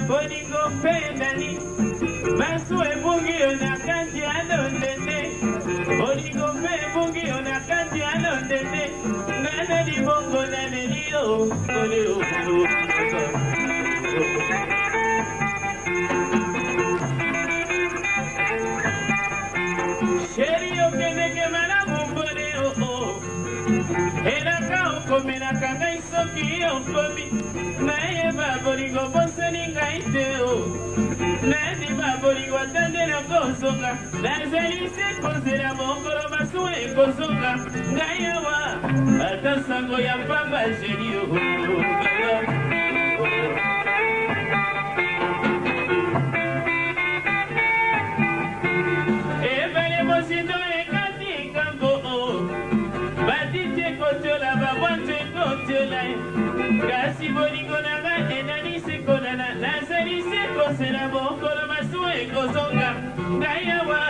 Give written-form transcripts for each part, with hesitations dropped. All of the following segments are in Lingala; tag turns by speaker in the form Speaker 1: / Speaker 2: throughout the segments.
Speaker 1: Bolingo pedali, basu e bungi ona kanji alondende. Bolingo pe bungi ona kanji alondende. Nana di bongo nane di o, ole o. Sheri o kene ke mala mumbole o o. Ela ka o komena kanga isoki o komi. Nae ba bolingo boseni ngaite o. Nani ba bolingo tande na kozonga. Nazali se kozela mokolo basu e kozonga. Ngaya wa ata sango ya pamba jeli o. Ebale mosindo e kati kango o. Batite kotola babwante kotola. Kasi bolingo nanga enani sekolana. Nazali se kozela mokolo basu e kozonga. Ngaya wa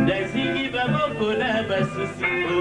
Speaker 1: dazingi bamokola basusi o.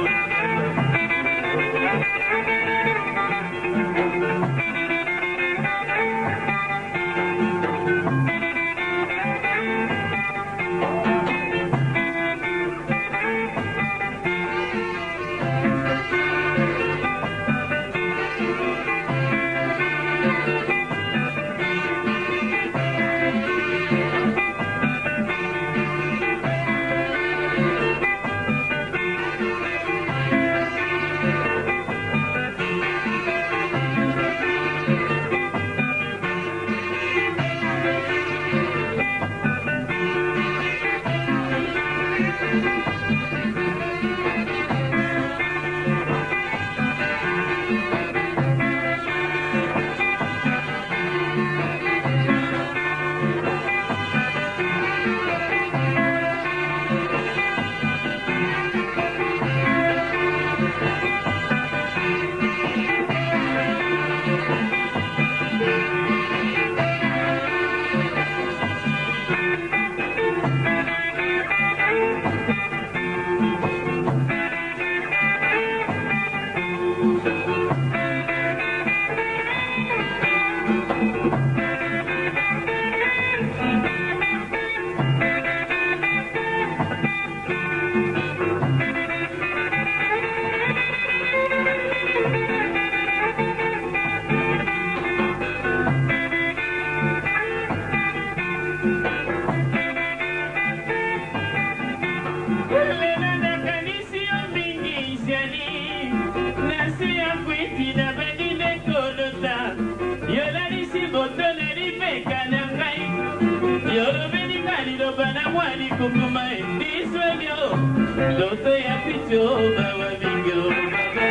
Speaker 1: Loto ya picho bawa bingo baba.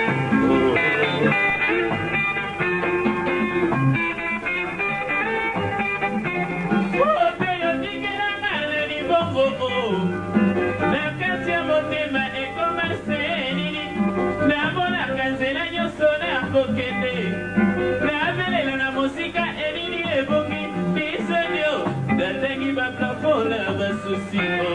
Speaker 1: Ote yo tigera male ni bongo o. Na kasi ya motema e koma senini. Na bona kanzela nyoso na kokende. Na belela na musika enini e bongi. Bisenyo datengi ba plafond la basusi o.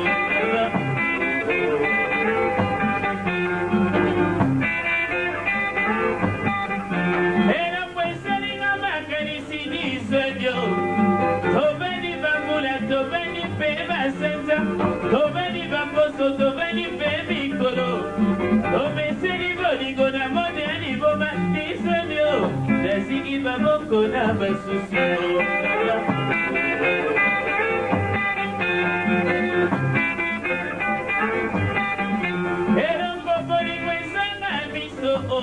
Speaker 1: Toveni bamboso, toveni baby kolo. Tomeseni bolingo na modeli boma disonyo. Dasigi baboko na basusio. Erongo bolingo esanga miso o.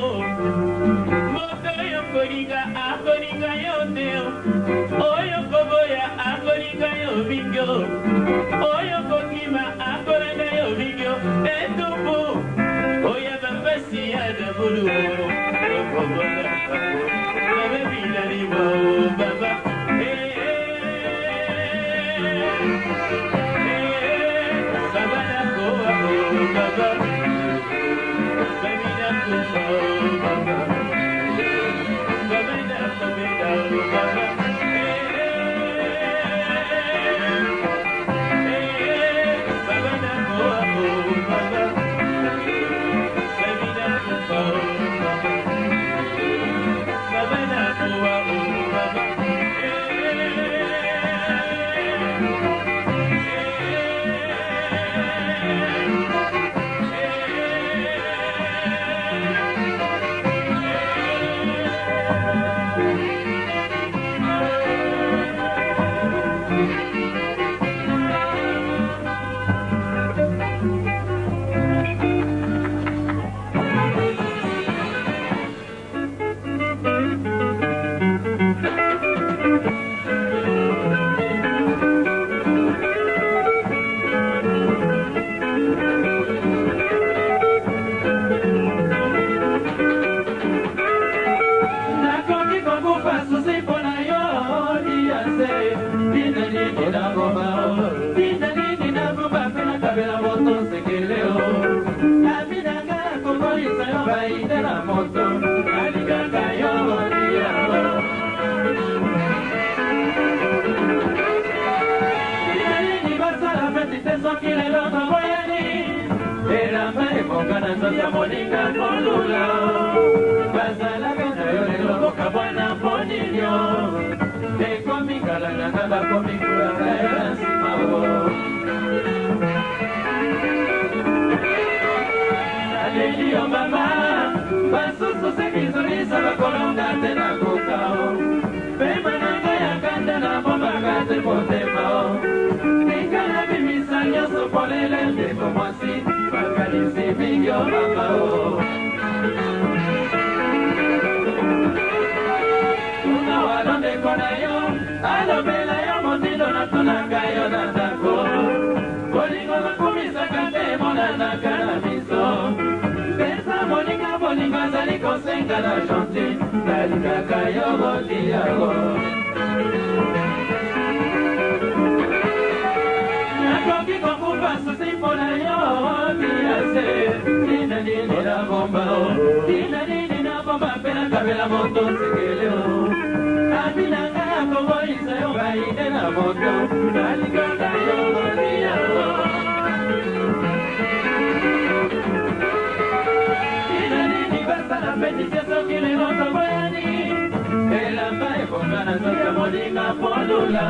Speaker 1: Moto yo kolinga akolinga yo neo. Oyo koboya akolinga yo bingo. Oyo kokima akolinga yo bingo. Etupu oya bambasi ya dabulu. Okobola baba bila libo baba. Sabana ko baba. ya moninga polula bazalaka na yo lelo boka bwana poninyo ekomi kalanganga bakomi kulanga yo na nsima o naleli yo mama basusu sekizolisa bakolonga te na kokao pema na ngai ya kanda na bombaka te motema o nikala bimisa nyonso polele ndeko mwasi bakanisi mingi o mama o tuna walo ndeko na yo alobela yo motindo natunaka yo na ndako bolingo bakumisaka te monanaka na miso pesa moninga bolingo azali kosenga na chanti nalingaka yo motiyango nakoki kokupa susi mpona yo miase tina nini na bomba o tina nini na bomba mpe nakabela moto sekele o aminanga akoboyisa yo baide na moto nalingaka yo motiyango Petitia soki lelo toboyani elamba ebonga na nzoto ya moninga polula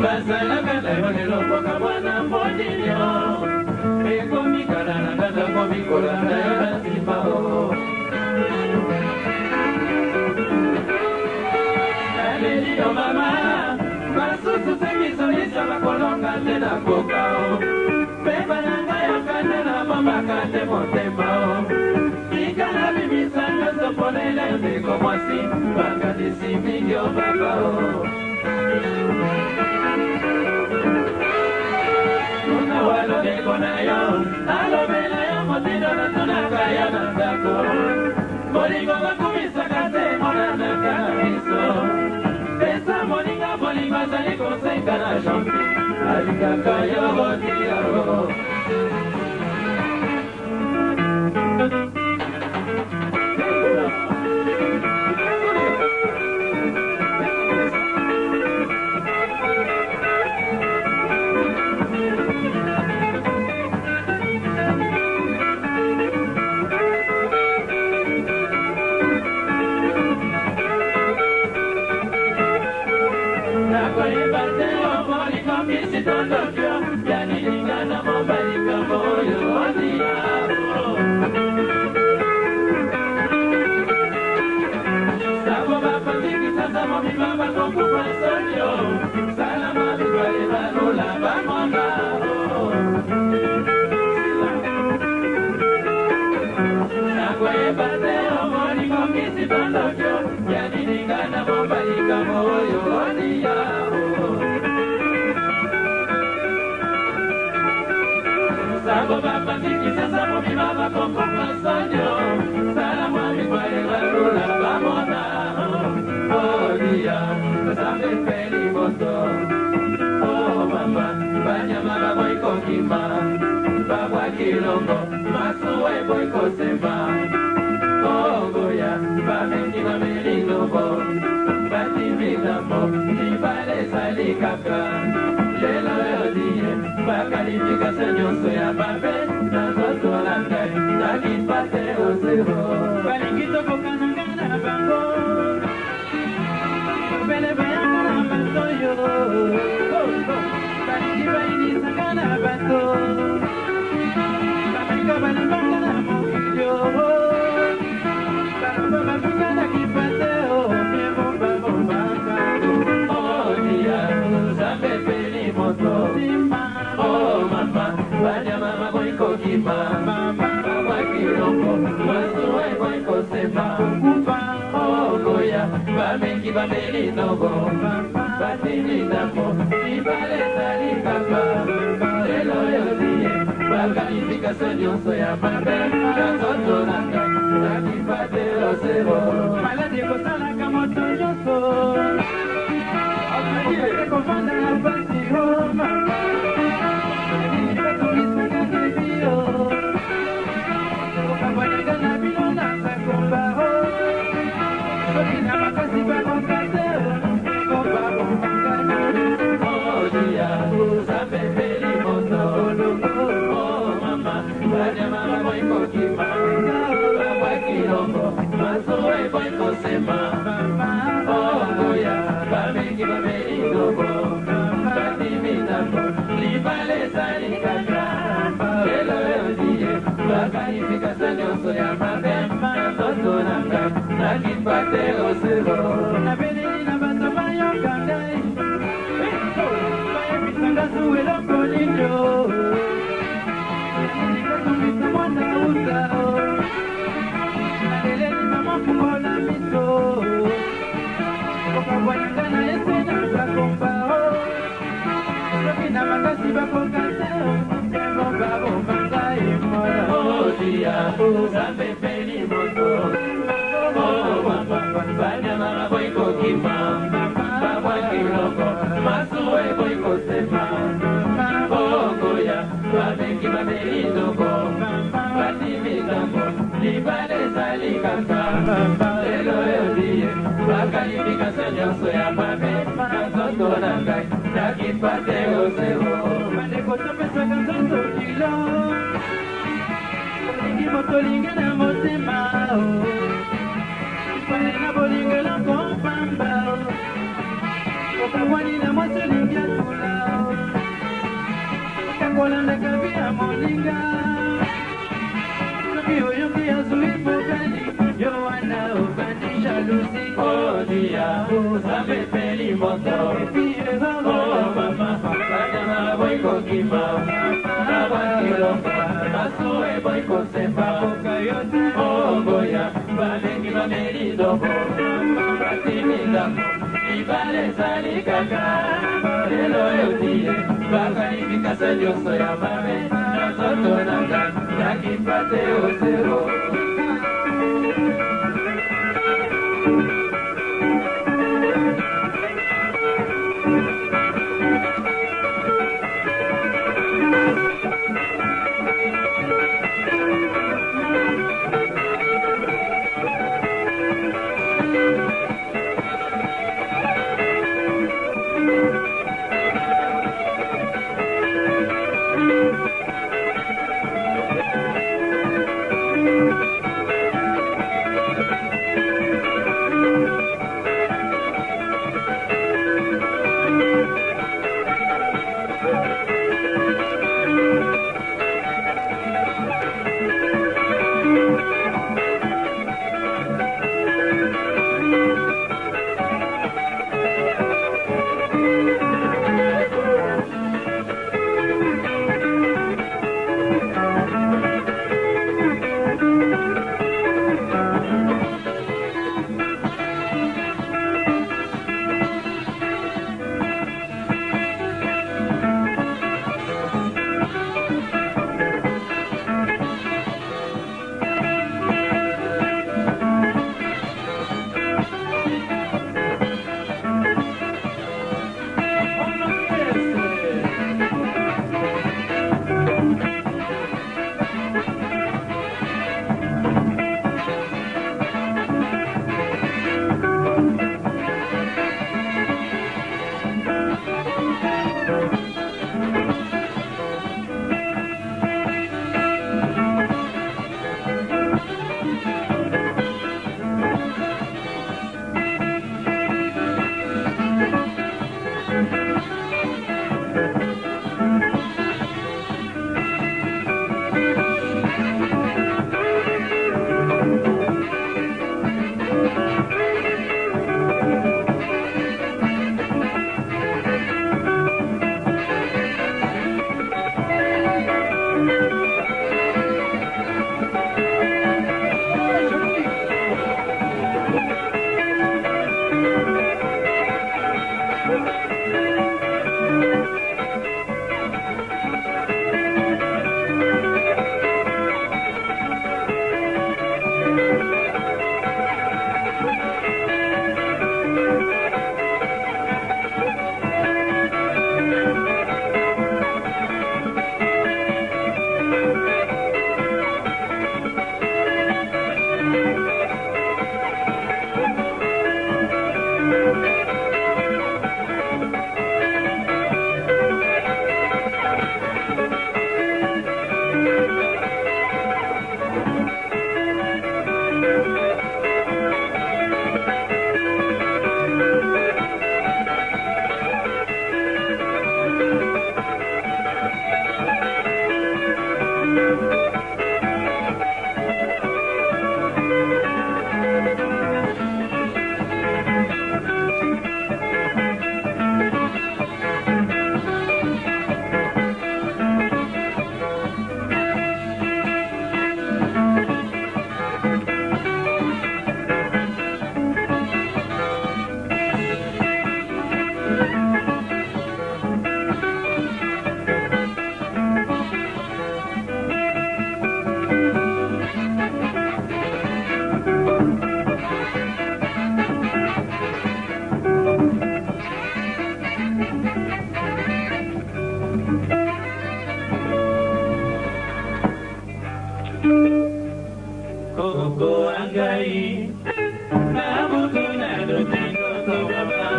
Speaker 1: bazalaka na yo lelo mpoka mwana moninyo ekomi kala na nga nakomi kolanda yo na nsima o naleli yo mama basusu sekizolisa bakolonga te na koka o pepa na ngai yokande na bombaka te motema o ikala bimisanga soponele ndeko mwasi bakanisi mingi o baba o tuna walo ndeko na yo alobela yo motindo natunaka yo na ndako bolingo bakumisaka te monanaka na miso pesa moninga bolingo azali kosenga na champi alingaka yo motiyango Sabo baba tiki sasa momi mama koko pasanyo Sala mwami kwa eva lula bamona Oh dia, sambe peli moto Oh mama, banya mama boy kokima Babwa kilongo, masuwe boy kosema Oh goya, bamengi mameli nobo Bati migamo, nibale sali kaka Lelo yodie, bakalifikasyon nyonso ya babe nazoto na ngai nakipate o zero balingi tokokananga na bango bele bayanga na bato yo balingi bayinisanga na bato bamika balambanga na mokili yo baloba babinga na kipate o miebobabombaka odia zambe peli moto oh mama banya mama boy kokima mama baba kilongo masuwe boy kosema oh goya bamengi bameli nogo batini ndako ibale sali kapa lelo yodie bakalifikasyon nyonso ya mabe nazoto na ngai nakipate o zero maladi ekosalaka moto nyonso ekofanda na pasi o mama Oh mama, banya mama boy kokima motema ogoya babengi bameli ndobo batimitambo libala ezali kaka lelo yodie bakalifikasa nyonso ya mabe nzoto na ngai nakipa te osero nabeleli na bato bayoka ngai bayebisanga zu eloko nino nikotumbisa mwana uta naleleli mama fungola miso kokabwananga na esena bakomba soki na makasi bakoka te yango babomba ngai mola odia nzambe peli moto banyamaka boyikokima babwakiloko masuwa eboyikosema ogoya babengi bameli ndoko batimitambo libala ezali kaka lelo yodie bakalifikasa nyonso ya mabe na nzoto na ngai nakipa te osero bandeko topesaka nzoto kilo olingi motolinge na motema pale na bolingela kompamba okabwani na mwasi olingi atula kakolandaka vi ya moninga soki oyoki azwi mobali yo wana obandi jalousi odia nzambe peli moto mama banyamaka boyikokima abakiloko masuwa eboyikosemba ogoya babengi bameli ndobo batimitambo libala ezali kaka lelo yodie bakalifikasa nyonso ya mabe na nzoto na ngai nakipa te osero Koko angai na butu na lutino to baba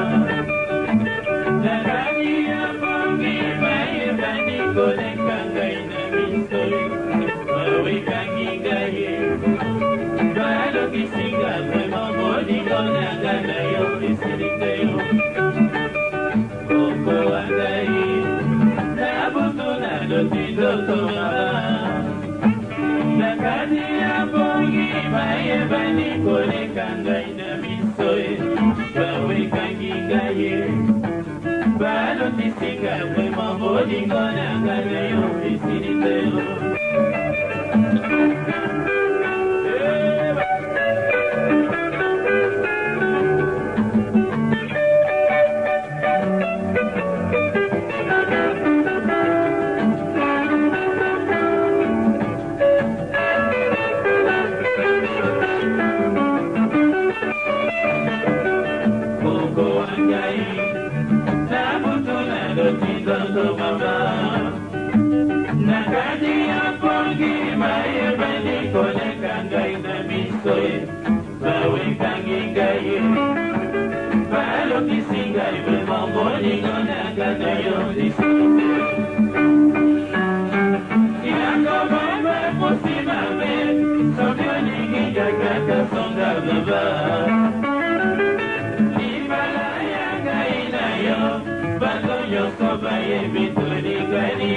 Speaker 1: na kani apongi mai bani kole kangai na misoi maui kangi gai balo kisinga memo modi kona gana yo isirikeo Koko angai na butu na lutino to baba Nakani apongi bae bani kole kangai na misoe bawe kangi gaye balo tisinga kwe mambodi ngona ngana yo isiriteo Nakadi apongi mai bani kole kangai na misoe bawe kangi gaye balo kisinga iwe mamboni ngona gana yo disite Inako baba musima me sobyo nigi jaga songa baba Ibala ya gai na yo bato yo sobaye bituri gani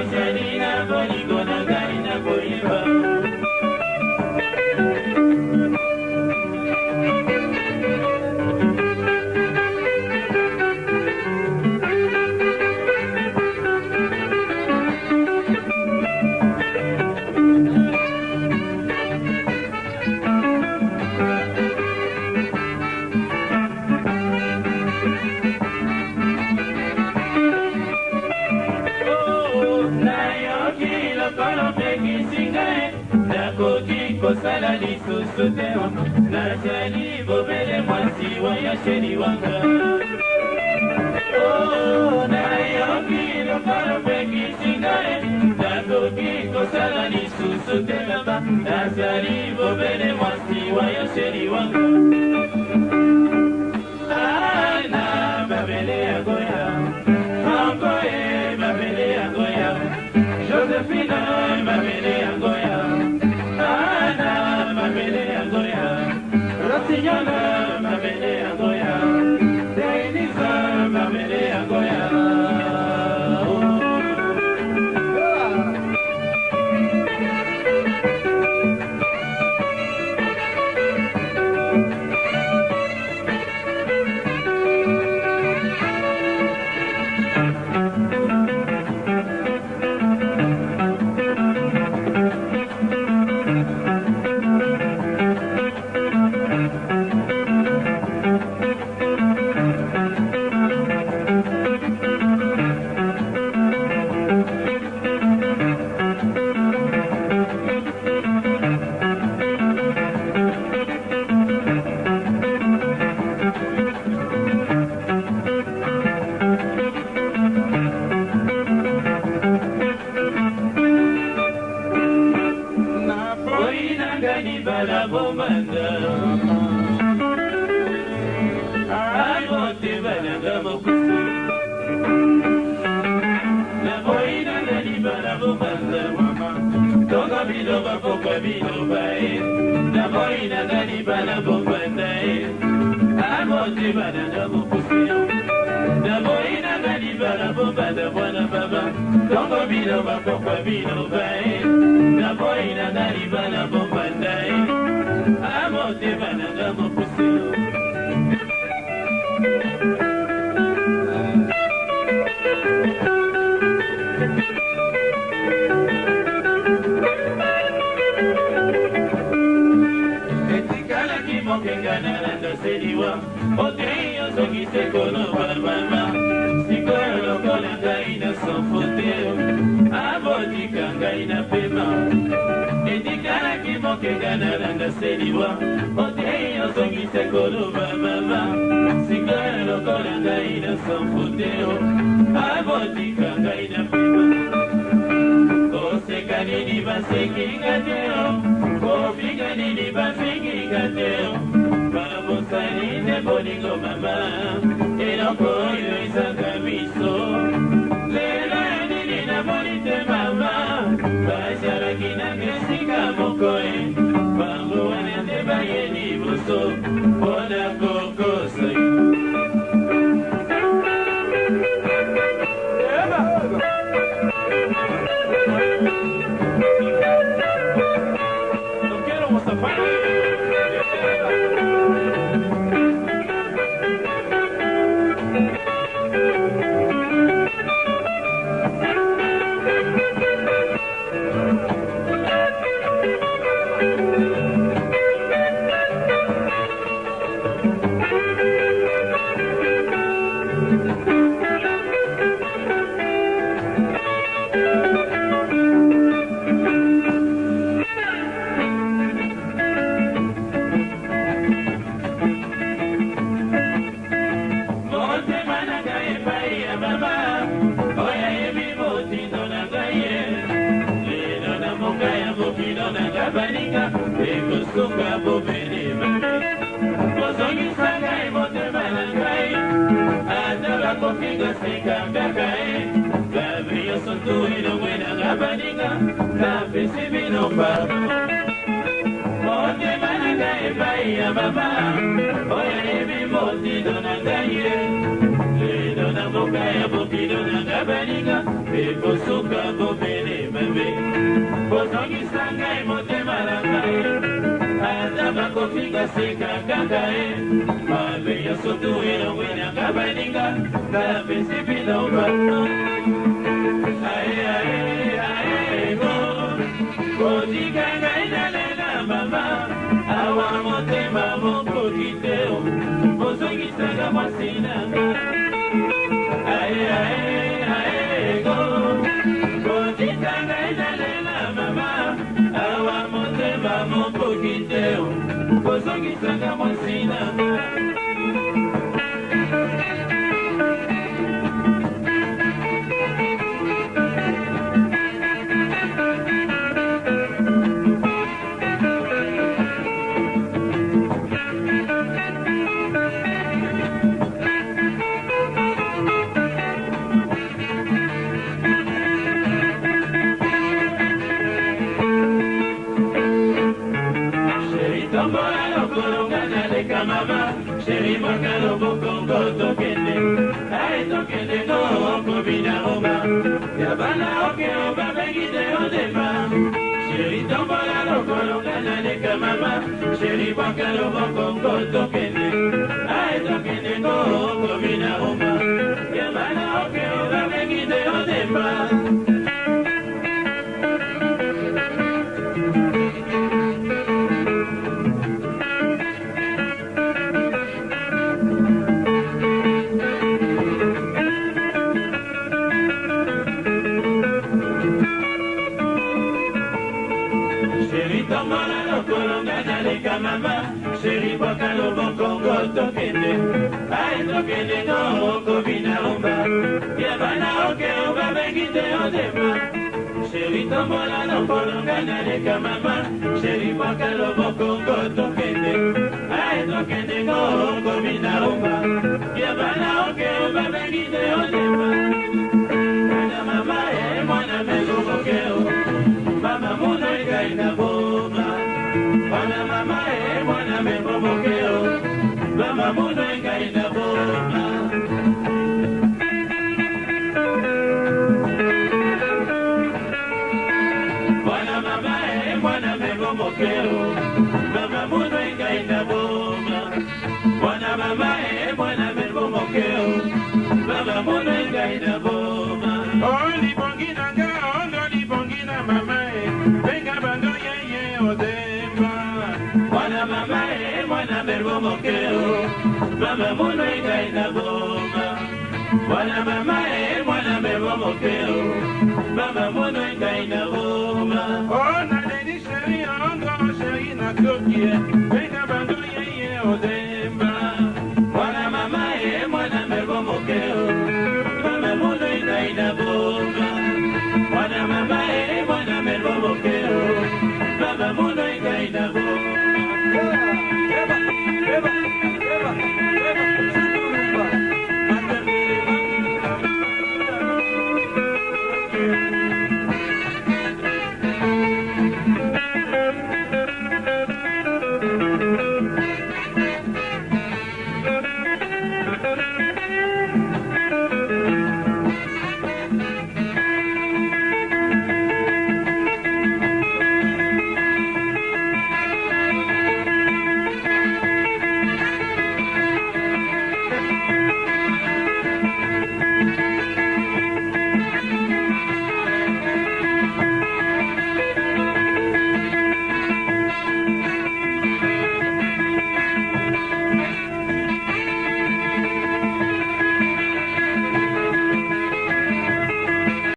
Speaker 1: ezali na bolingo na ngai na koyeba kosala lisusu te nazali bobele mwasi wa ya sheri wanga nayoki lokolo pekisi ngai nakoki kosala lisusu te mama nazali bobele mwasi wa ya sheri wanga ana babele ya goya angoye babele ya goya Josephine babele ya goya Mabele ya Goya, Rosignana, Mabele ya Goya, Denisa, Mabele ya Goya. ya bokilo nanga baninga ekosuka bomele mabe bozongisa ngai motema na ngai ata bakofika sika kaka mabe ya sotu elongwe nanga baninga ngala pesi bino bato kotika ngai nalela mama awa motema mokoki te bozongisaka mwasi nanga kotika ngai nalela mama awa motema mokoki te bozongisaka mwasi nanga Tombola lokolonga naleka mama Sheri makalo bokongo tokende Ae tokende no okobina oma Yabana oke oba megide odema Sheri tombola lokolonga naleka mama Sheri makalo bokongo tokende Ae tokende no okobina oma Yabana oke oba megide odema Tombola lokolonga naleka mama Sheri boka lobokongo tokende Ae tokende no okobina omba Yabana oke oba megide odema Sheri tombola lokolonga naleka mama Sheri boka lobokongo tokende Ae tokende no okobina omba Yabana oke oba megide odema Mwana mama mwana megobokeo Mama muno ikaina boma Mwana mama mwana megobokeo Mama muno ikaina boma Mwana mama mwana megobokeo Mama muno ikaina boma Mwana mama mwana megobokeo Mama muno ikaina boma Oli bongina ga oli bongina mama venga bando ye odema Mwana mama mwana megobokeo Mama muno ikaina boma Mwana mama mwana megobokeo Mama muno ikaina boma Oh na dedi sheri ondo sheri na kokie